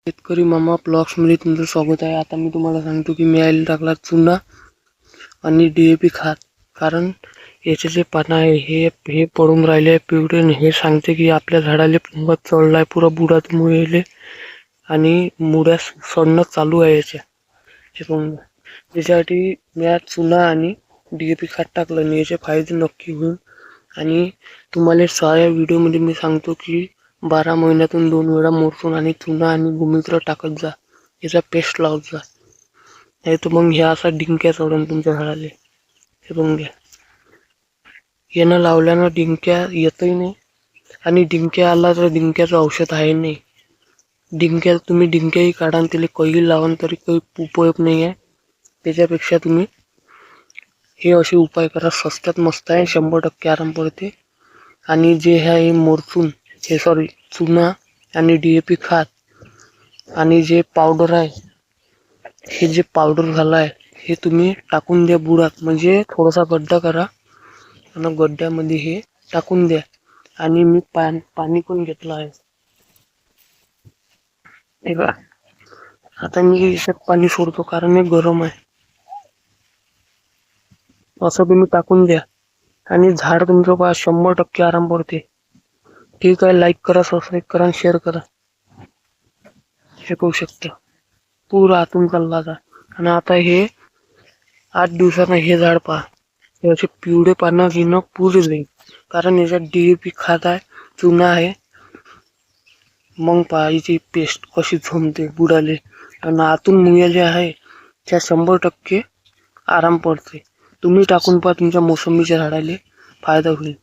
शेतकरी मामा ब्लॉग्समध्ये तुमचं स्वागत आहे. आता मी तुम्हाला सांगतो की मी यायला टाकला चुना आणि DAP खत. कारण याचे जे पानं आहे हे पडून राहिले पिवळे, हे सांगते की आपल्या झाडाला फंगस चढलाय, पुरा बुडात मुळे आणि मुळ्या सडणं चालू आहे याच्या. हे पाहून त्याच्यासाठी मी आज चुना आणि DAP खत टाकलं आणि याचे फायदे नक्की होईल. आणि तुम्हाला साऱ्या व्हिडिओमध्ये मी सांगतो की 12 महिन्यातून 2 वेळा मोरसून आणि चुना आणि गोमूत्र टाकत जा, याचा पेस्ट लावत जा. नाही तर मग ह्या असा डिंक्या चढून तुमच्या झाडाले. हे बघून घ्या, यानं लावल्यानं डिंक्या येतही नाही, आणि डिंक्या आला तर डिंक्याचं औषध आहे नाही. डिंक्या तुम्ही डिंक्याही काढा आणि त्याला काही लावून तरी काही उपयोग नाही आहे. त्याच्यापेक्षा तुम्ही हे असे उपाय करा, स्वस्तात मस्त आहे, 100% आराम पडते. आणि जे आहे मोरचून चुना आणि DAP खत आणि जे पावडर आहे, हे जे पावडर झालं आहे हे तुम्ही टाकून द्या बुडात. म्हणजे थोडासा गड्डा करा आणि गड्ड्यामध्ये हे टाकून द्या. आणि मी पाणी पण घेतलं आहे. हे बघा, आता मी याच्यात पाणी सोडतो कारण हे गरम आहे. असं तुम्ही टाकून द्या आणि झाड तुमचं 100% आराम पडते. ठीक आहे, लाईक करा, सबस्क्राईब करा आणि शेअर करा. हे पाहू शकता पुरा आतून चालला आता. आणि आता हे 8 दिवसानं हे झाड पहा, हे असे पिवळे पानं घेणं पुरे जाईल. कारण याच्यात DAP खत आहे, चुना आहे. मग पहा याची पेस्ट कशी झोमते बुडाले. आणि आतून मुळ्या जे आहे त्या 100% आराम पडते. तुम्ही टाकून पहा, तुमच्या मोसंबीच्या झाडाले फायदा होईल.